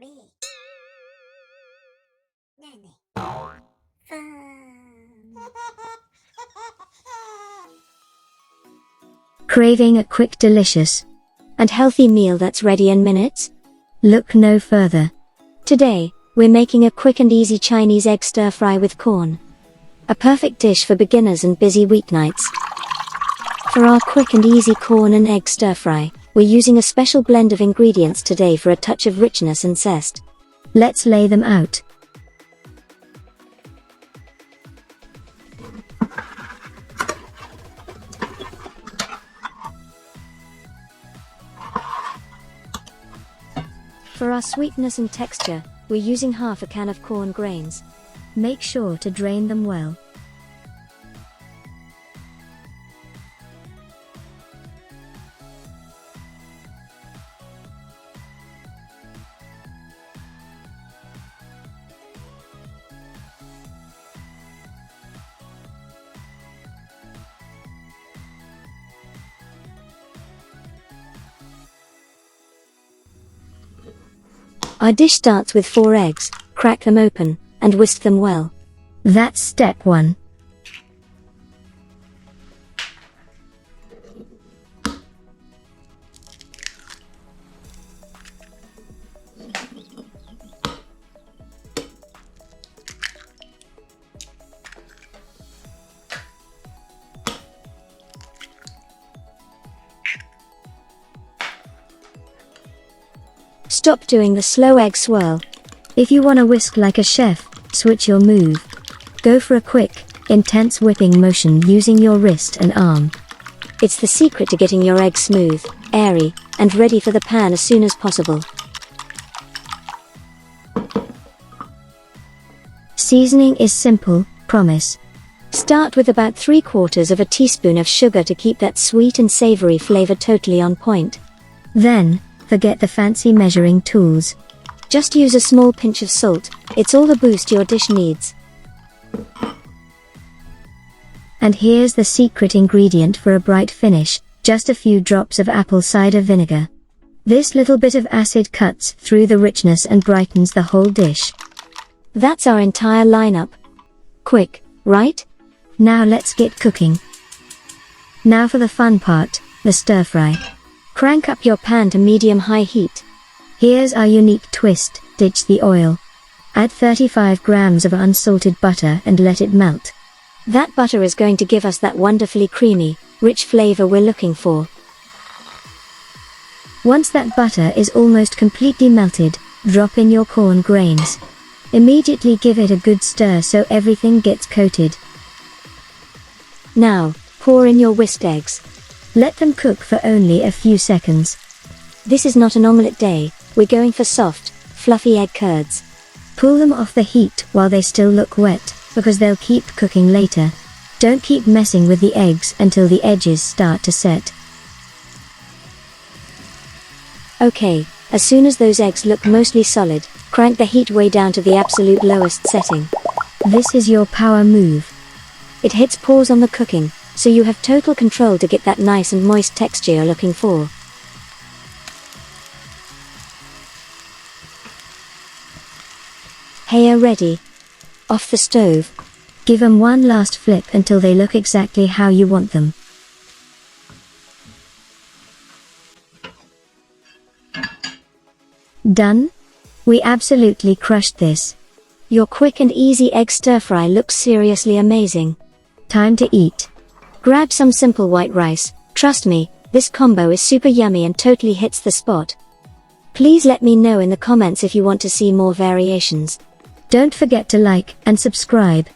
me. Nanny. Fun. Craving a quick, delicious, and healthy meal that's ready in minutes? Look no further. Today, we're making a quick and easy Chinese egg stir-fry with corn. A perfect dish for beginners and busy weeknights. For our quick and easy corn and egg stir-fry, we're using a special blend of ingredients today for a touch of richness and zest. Let's lay them out. For our sweetness and texture, we're using half a can of corn grains. Make sure to drain them well. Our dish starts with 4 eggs. Crack them open, and whisk them well. That's step 1. Stop doing the slow egg swirl. If you want to whisk like a chef, switch your move. Go for a quick, intense whipping motion using your wrist and arm. It's the secret to getting your eggs smooth, airy, and ready for the pan as soon as possible. Seasoning is simple, promise. Start with about 3/4 teaspoon of sugar to keep that sweet and savory flavor totally on point. Then, forget the fancy measuring tools. Just use a small pinch of salt, it's all the boost your dish needs. And here's the secret ingredient for a bright finish, just a few drops of apple cider vinegar. This little bit of acid cuts through the richness and brightens the whole dish. That's our entire lineup. Quick, right? Now let's get cooking. Now for the fun part, the stir-fry. Crank up your pan to medium-high heat. Here's our unique twist, ditch the oil. Add 35 grams of unsalted butter and let it melt. That butter is going to give us that wonderfully creamy, rich flavor we're looking for. Once that butter is almost completely melted, drop in your corn grains. Immediately give it a good stir so everything gets coated. Now, pour in your whisked eggs. Let them cook for only a few seconds. This is not an omelette day, we're going for soft, fluffy egg curds. Pull them off the heat while they still look wet, because they'll keep cooking later. Don't keep messing with the eggs until the edges start to set. Okay, as soon as those eggs look mostly solid, crank the heat way down to the absolute lowest setting. This is your power move. It hits pause on the cooking, so you have total control to get that nice and moist texture you're looking for. Hey, are ready? Off the stove. Give them one last flip until they look exactly how you want them. Done? We absolutely crushed this. Your quick and easy egg stir-fry looks seriously amazing. Time to eat. Grab some simple white rice. Trust me, this combo is super yummy and totally hits the spot. Please let me know in the comments if you want to see more variations. Don't forget to like and subscribe.